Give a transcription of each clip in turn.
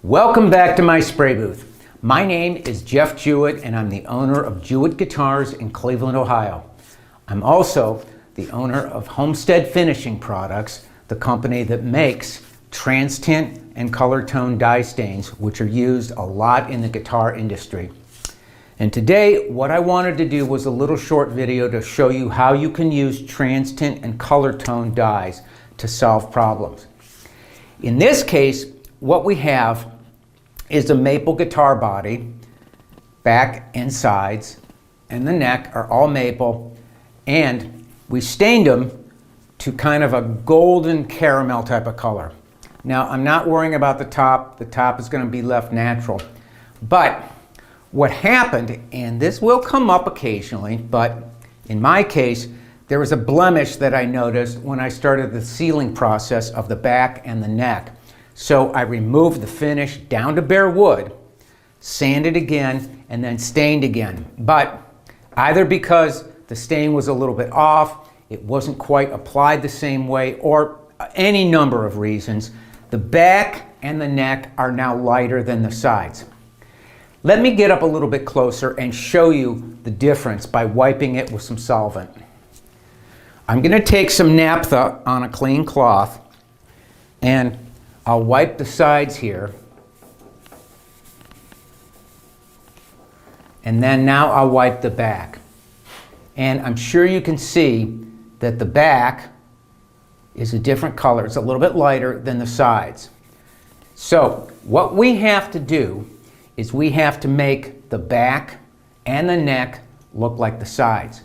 Welcome back to my spray booth. My name is Jeff Jewitt and I'm the owner of Jewitt Guitars in Cleveland, Ohio. I'm also the owner of Homestead Finishing Products, the company that makes TransTint and color tone dye stains, which are used a lot in the guitar industry. And today, what I wanted to do was a little short video to show you how you can use TransTint and color tone dyes to solve problems. In this case, what we have is a maple guitar body, back and sides, and the neck are all maple, and we stained them to kind of a golden caramel type of color. Now, I'm not worrying about the top. The top is going to be left natural. But what happened, and this will come up occasionally, but in my case, there was a blemish that I noticed when I started the sealing process of the back and the neck. So I removed the finish down to bare wood, sanded again, and then stained again. But either because the stain was a little bit off, it wasn't quite applied the same way, or any number of reasons, the back and the neck are now lighter than the sides. Let me get up a little bit closer and show you the difference by wiping it with some solvent. I'm going to take some naphtha on a clean cloth and I'll wipe the sides here, and then now I'll wipe the back. And I'm sure you can see that the back is a different color. It's a little bit lighter than the sides. So what we have to do is we have to make the back and the neck look like the sides.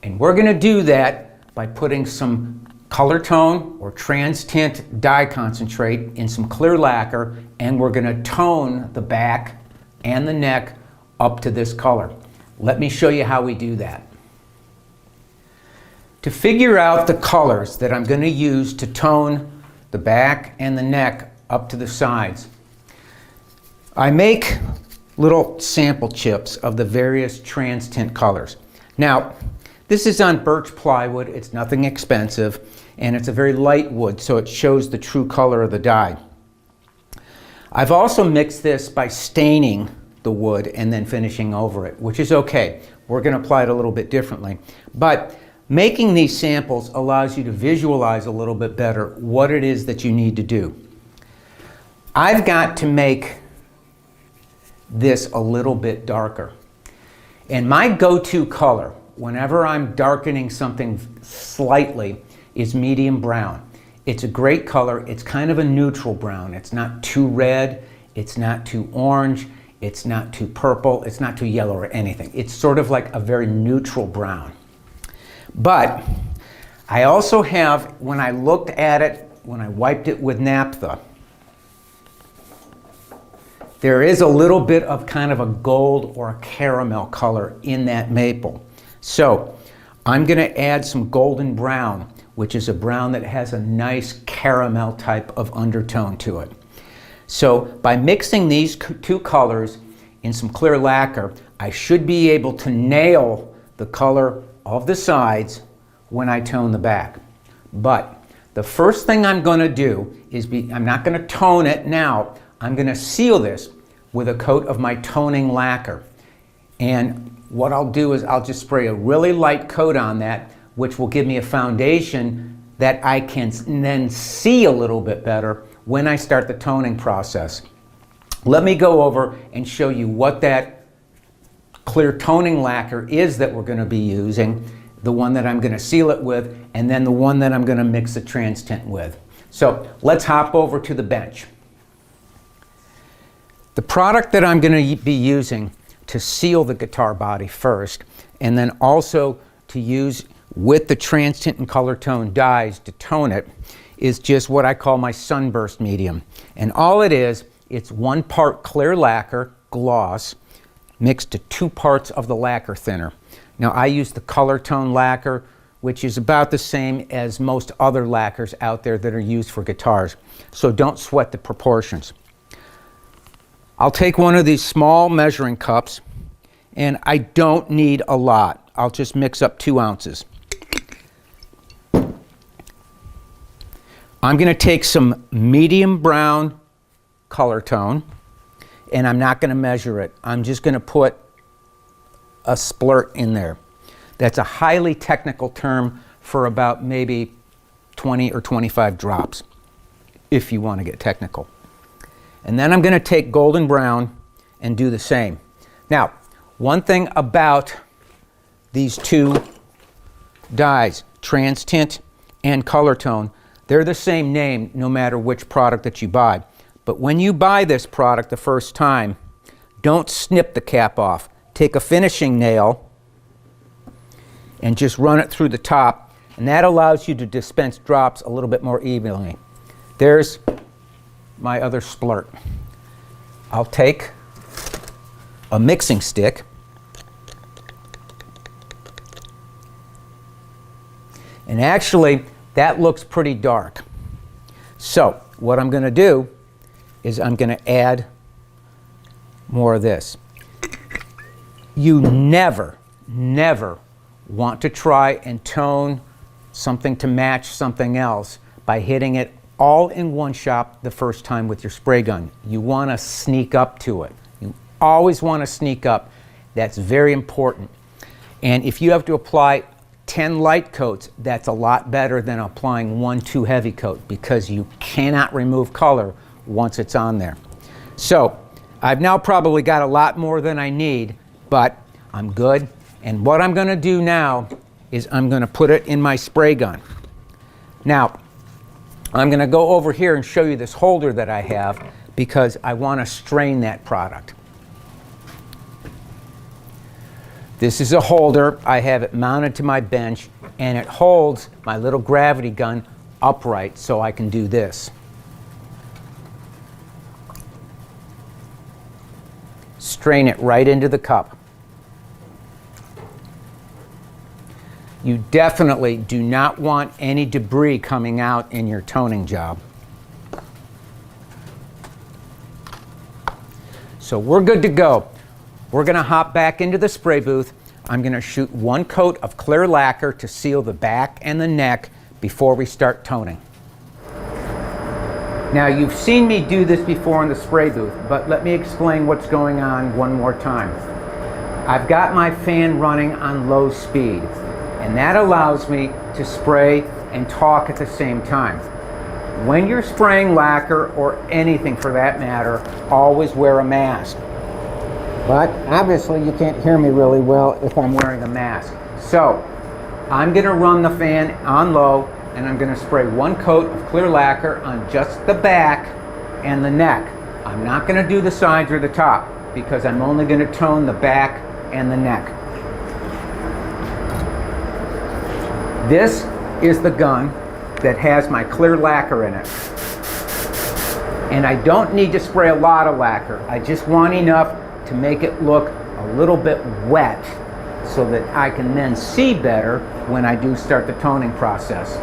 And we're going to do that by putting some color tone or TransTint dye concentrate in some clear lacquer, and we're going to tone the back and the neck up to this color. Let me show you how we do that. To figure out the colors that I'm going to use to tone the back and the neck up to the sides, I make little sample chips of the various TransTint colors. Now, this is on birch plywood. It's nothing expensive, and it's a very light wood, so it shows the true color of the dye. I've also mixed this by staining the wood and then finishing over it, which is okay. We're going to apply it a little bit differently. But making these samples allows you to visualize a little bit better what it is that you need to do. I've got to make this a little bit darker. And my go-to color, whenever I'm darkening something slightly, is medium brown. It's a great color. It's kind of a neutral brown. It's not too red. It's not too orange. It's not too purple. It's not too yellow or anything. It's sort of like a very neutral brown. But I also have, when I looked at it, when I wiped it with naphtha, there is a little bit of kind of a gold or a caramel color in that maple. So I'm going to add some golden brown, which is a brown that has a nice caramel type of undertone to it. So by mixing these two colors in some clear lacquer, I should be able to nail the color of the sides when I tone the back. But the first thing I'm going to do is I'm not going to tone it now. I'm going to seal this with a coat of my toning lacquer. And what I'll do is I'll just spray a really light coat on that, which will give me a foundation that I can then see a little bit better when I start the toning process. Let me go over and show you what that clear toning lacquer is that we're going to be using, the one that I'm going to seal it with, and then the one that I'm going to mix the TransTint with. So let's hop over to the bench. The product that I'm going to be using to seal the guitar body first, and then also to use with the TransTint and color tone dyes to tone it, is just what I call my sunburst medium. And all it is, it's 1 part clear lacquer, gloss, mixed to 2 parts of the lacquer thinner. Now I use the color tone lacquer, which is about the same as most other lacquers out there that are used for guitars. So don't sweat the proportions. I'll take one of these small measuring cups, and I don't need a lot. I'll just mix up 2 ounces. I'm going to take some medium brown color tone, and I'm not going to measure it. I'm just going to put a splurt in there. That's a highly technical term for about maybe 20 or 25 drops, if you want to get technical. And then I'm going to take golden brown and do the same. Now, one thing about these two dyes, TransTint and Color Tone, they're the same name no matter which product that you buy. But when you buy this product the first time, don't snip the cap off. Take a finishing nail and just run it through the top, and that allows you to dispense drops a little bit more evenly. There's my other splurt. I'll take a mixing stick and actually that looks pretty dark. So what I'm going to do is I'm going to add more of this. You never want to try and tone something to match something else by hitting it all in one shot the first time with your spray gun. You want to sneak up to it. You always want to sneak up. That's very important. And if you have to apply 10 light coats, that's a lot better than applying 1 too heavy coat, because you cannot remove color once it's on there. So I've now probably got a lot more than I need, but I'm good. And what I'm going to do now is I'm going to put it in my spray gun. Now, I'm going to go over here and show you this holder that I have, because I want to strain that product. This is a holder. I have it mounted to my bench, and it holds my little gravity gun upright so I can do this. Strain it right into the cup. You definitely do not want any debris coming out in your toning job. So we're good to go. We're going to hop back into the spray booth. I'm going to shoot 1 coat of clear lacquer to seal the back and the neck before we start toning. Now, you've seen me do this before in the spray booth, but let me explain what's going on one more time. I've got my fan running on low speed, and that allows me to spray and talk at the same time. When you're spraying lacquer, or anything for that matter, always wear a mask. But obviously you can't hear me really well if I'm wearing a mask. So I'm going to run the fan on low, and I'm going to spray 1 coat of clear lacquer on just the back and the neck. I'm not going to do the sides or the top, because I'm only going to tone the back and the neck. This is the gun that has my clear lacquer in it. And I don't need to spray a lot of lacquer. I just want enough to make it look a little bit wet, so that I can then see better when I do start the toning process.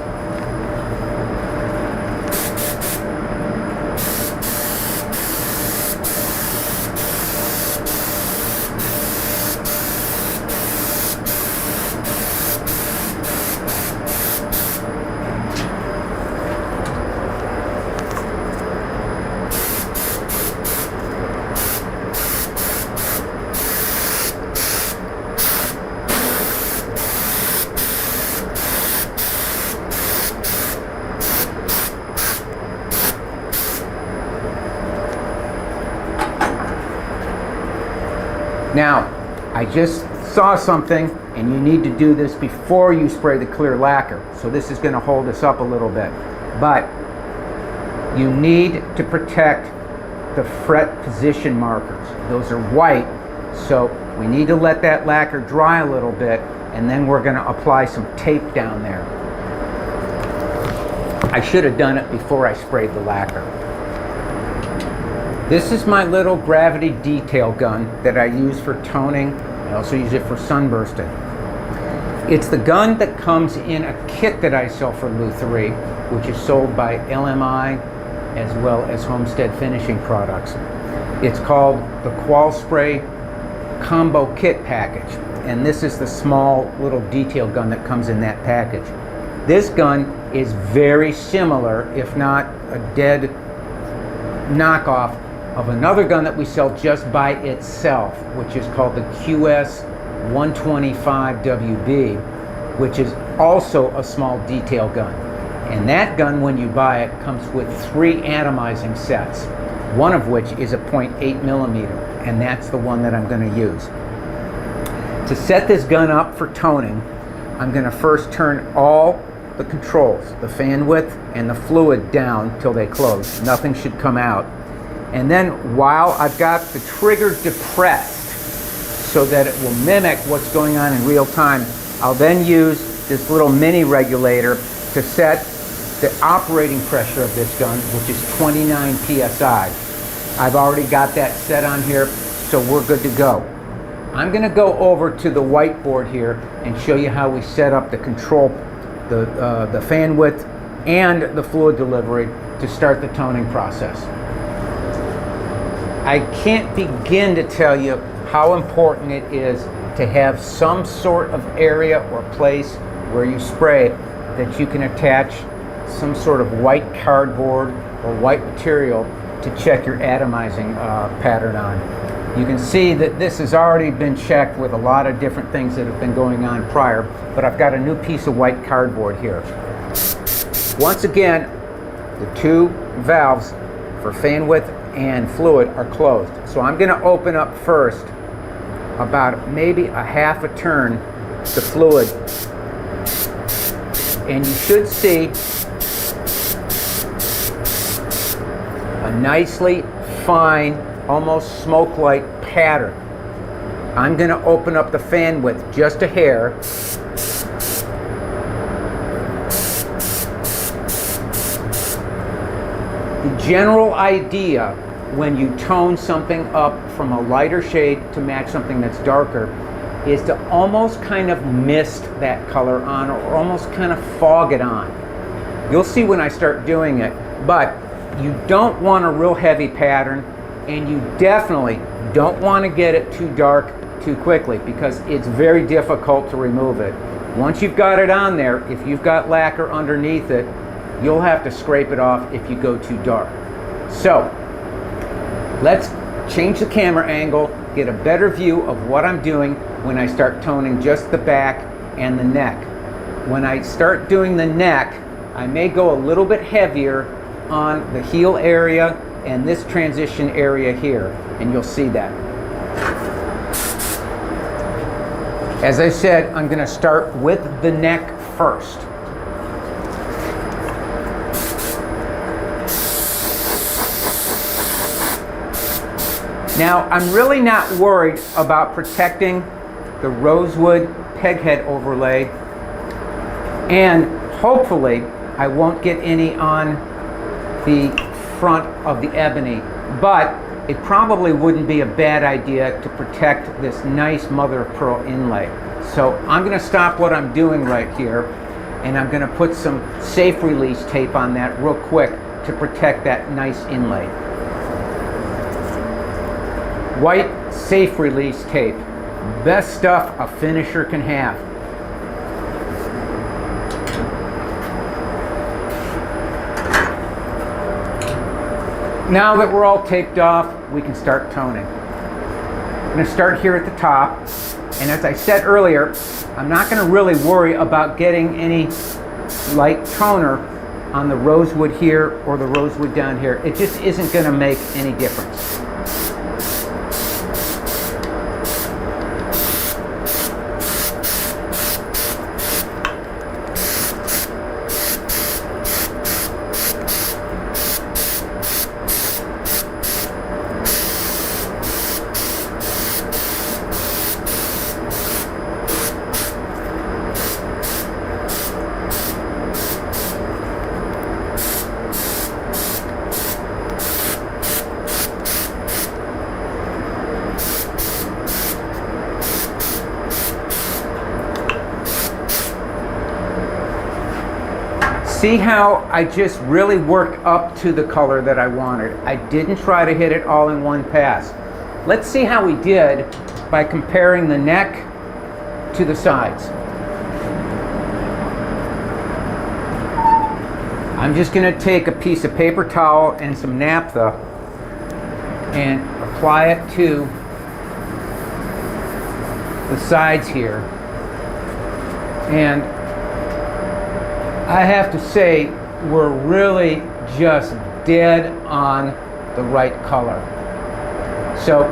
Now, I just saw something, and you need to do this before you spray the clear lacquer. So this is going to hold us up a little bit. But you need to protect the fret position markers. Those are white, so we need to let that lacquer dry a little bit, and then we're going to apply some tape down there. I should have done it before I sprayed the lacquer. This is my little gravity detail gun that I use for toning. I also use it for sunbursting. It's the gun that comes in a kit that I sell for Luthier, which is sold by LMI as well as Homestead Finishing Products. It's called the Qual Spray Combo Kit Package, and this is the small little detail gun that comes in that package. This gun is very similar, if not a dead knockoff, of another gun that we sell just by itself, which is called the QS 125WB, which is also a small detail gun. And that gun, when you buy it, comes with 3 atomizing sets, one of which is a .8mm, and that's the one that I'm going to use. To set this gun up for toning, I'm going to first turn all the controls, the fan width and the fluid, down till they close. Nothing should come out. And then while I've got the trigger depressed so that it will mimic what's going on in real time, I'll then use this little mini regulator to set the operating pressure of this gun, which is 29 psi. I've already got that set on here, so we're good to go. I'm going to go over to the whiteboard here and show you how we set up the control, the fan width and the fluid delivery to start the toning process. I can't begin to tell you how important it is to have some sort of area or place where you spray that you can attach some sort of white cardboard or white material to check your atomizing pattern on. You can see that this has already been checked with a lot of different things that have been going on prior, but I've got a new piece of white cardboard here. Once again, the 2 valves for fan width and fluid are closed. So I'm going to open up first about maybe a half a turn the fluid, and you should see a nicely fine, almost smoke-like pattern. I'm going to open up the fan width just a hair. The general idea when you tone something up from a lighter shade to match something that's darker is to almost kind of mist that color on, or almost kind of fog it on. You'll see when I start doing it, but you don't want a real heavy pattern, and you definitely don't want to get it too dark too quickly, because it's very difficult to remove it. Once you've got it on there, if you've got lacquer underneath it, you'll have to scrape it off if you go too dark. So let's change the camera angle, get a better view of what I'm doing when I start toning just the back and the neck. When I start doing the neck, I may go a little bit heavier on the heel area and this transition area here, and you'll see that. As I said, I'm going to start with the neck first. Now, I'm really not worried about protecting the rosewood peghead overlay, and hopefully I won't get any on the front of the ebony, but it probably wouldn't be a bad idea to protect this nice mother of pearl inlay. So I'm going to stop what I'm doing right here, and I'm going to put some safe release tape on that real quick to protect that nice inlay. White safe release tape, best stuff a finisher can have. Now that we're all taped off, we can start toning. I'm going to start here at the top, and as I said earlier, I'm not going to really worry about getting any light toner on the rosewood here or the rosewood down here. It just isn't going to make any difference. See how I just really worked up to the color that I wanted. I didn't try to hit it all in one pass. Let's see how we did by comparing the neck to the sides. I'm just going to take a piece of paper towel and some naphtha, and apply it to the sides here. And I have to say, we're really just dead on the right color. So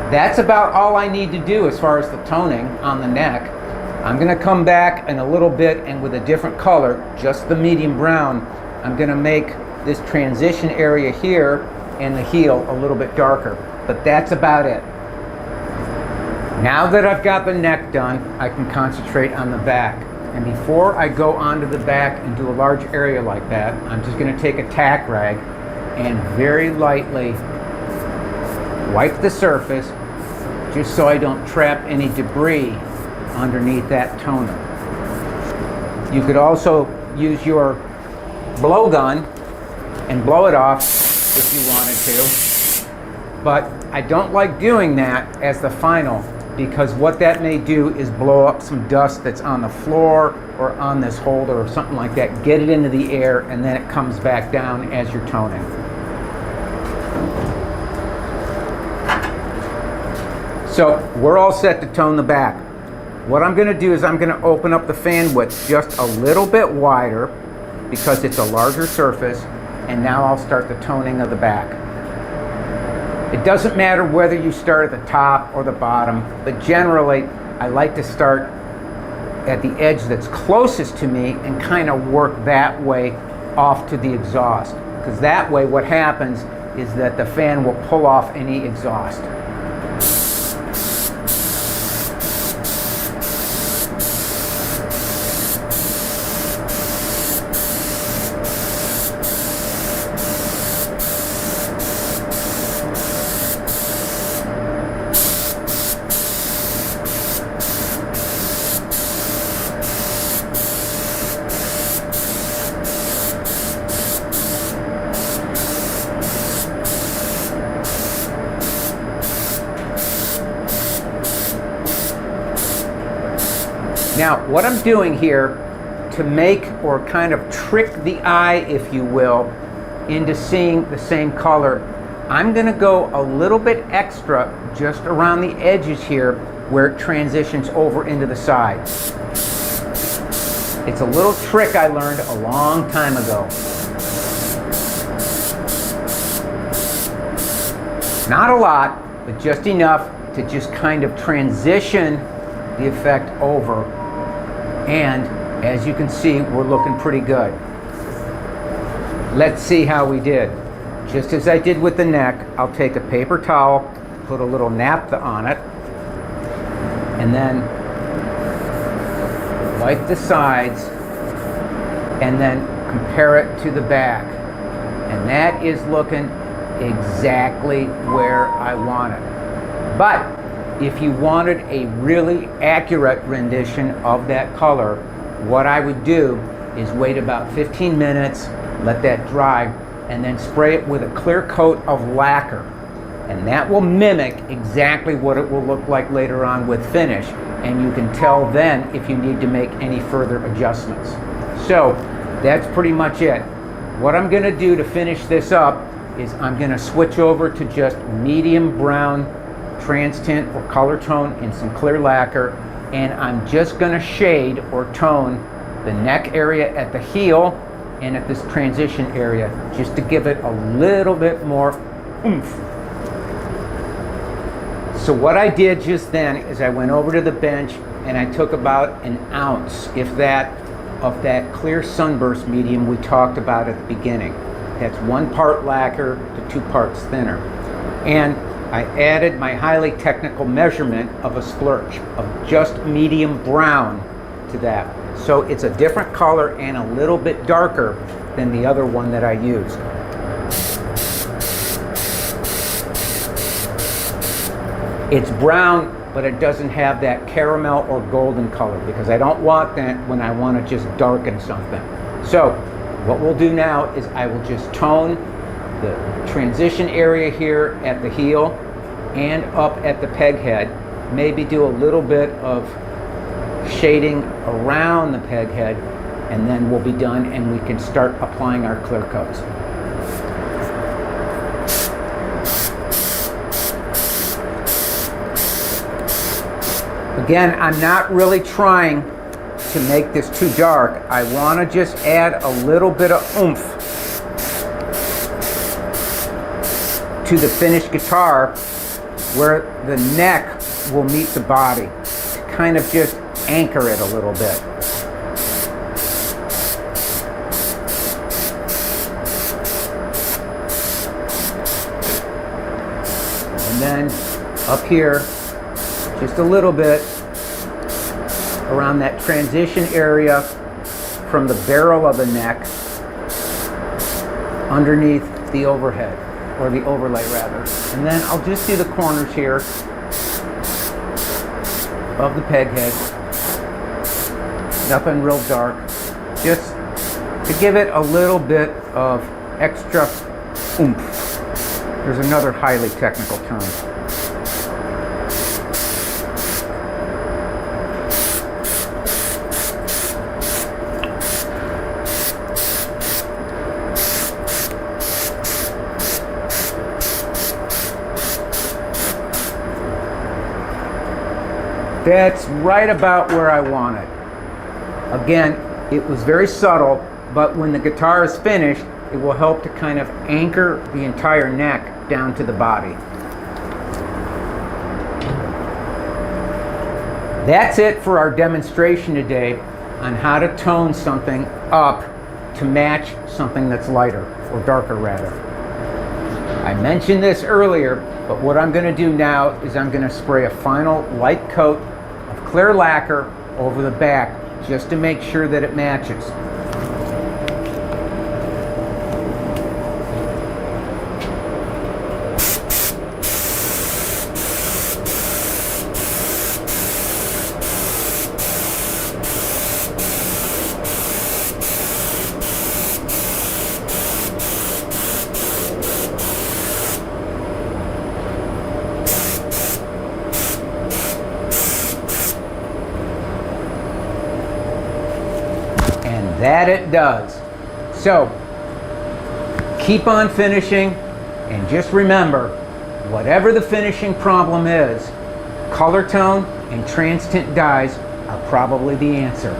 that's about all I need to do as far as the toning on the neck. I'm going to come back in a little bit, and with a different color, just the medium brown, I'm going to make this transition area here and the heel a little bit darker. But that's about it. Now that I've got the neck done, I can concentrate on the back. And before I go onto the back and do a large area like that, I'm just going to take a tack rag and very lightly wipe the surface, just so I don't trap any debris underneath that toner. You could also use your blowgun and blow it off if you wanted to, but I don't like doing that as the final, because what that may do is blow up some dust that's on the floor or on this holder or something like that, get it into the air, and then it comes back down as you're toning. So we're all set to tone the back. What I'm going to do is I'm going to open up the fan width just a little bit wider because it's a larger surface, and now I'll start the toning of the back. It doesn't matter whether you start at the top or the bottom, but generally I like to start at the edge that's closest to me and kind of work that way off to the exhaust, because that way what happens is that the fan will pull off any exhaust. Now, what I'm doing here to make or kind of trick the eye, if you will, into seeing the same color, I'm going to go a little bit extra just around the edges here where it transitions over into the sides. It's a little trick I learned a long time ago. Not a lot, but just enough to just kind of transition the effect over. And as you can see, we're looking pretty good. Let's see how we did. Just as I did with the neck, I'll take a paper towel, put a little naphtha on it, and then wipe the sides, and then compare it to the back. And that is looking exactly where I want it. But if you wanted a really accurate rendition of that color, what I would do is wait about 15 minutes, let that dry, and then spray it with a clear coat of lacquer. And that will mimic exactly what it will look like later on with finish. And you can tell then if you need to make any further adjustments. So that's pretty much it. What I'm going to do to finish this up is I'm going to switch over to just medium brown TransTint or color tone in some clear lacquer, and I'm just going to shade or tone the neck area at the heel and at this transition area, just to give it a little bit more oomph. So what I did just then is I went over to the bench and I took about an ounce, if that, of that clear sunburst medium we talked about at the beginning. That's 1 part lacquer to 2 parts thinner. And I added my highly technical measurement of a splurge of just medium brown to that. So it's a different color and a little bit darker than the other one that I used. It's brown, but it doesn't have that caramel or golden color, because I don't want that when I want to just darken something. So what we'll do now is I will just tone the transition area here at the heel and up at the peg head. Maybe do a little bit of shading around the peg head, and then we'll be done and we can start applying our clear coats. Again, I'm not really trying to make this too dark. I want to just add a little bit of oomph to the finished guitar where the neck will meet the body, to kind of just anchor it a little bit. And then up here, just a little bit around that transition area from the barrel of the neck underneath the overhead, or the overlay rather. And then I'll just do the corners here of the peg head. Nothing real dark, just to give it a little bit of extra oomph. There's another highly technical term. That's right about where I want it. Again, it was very subtle, but when the guitar is finished, it will help to kind of anchor the entire neck down to the body. That's it for our demonstration today on how to tone something up to match something that's lighter, or darker rather. I mentioned this earlier, but what I'm going to do now is I'm going to spray a final light coat of clear lacquer over the back just to make sure that it matches. That it does. So keep on finishing, and just remember, whatever the finishing problem is, color tone and TransTint dyes are probably the answer.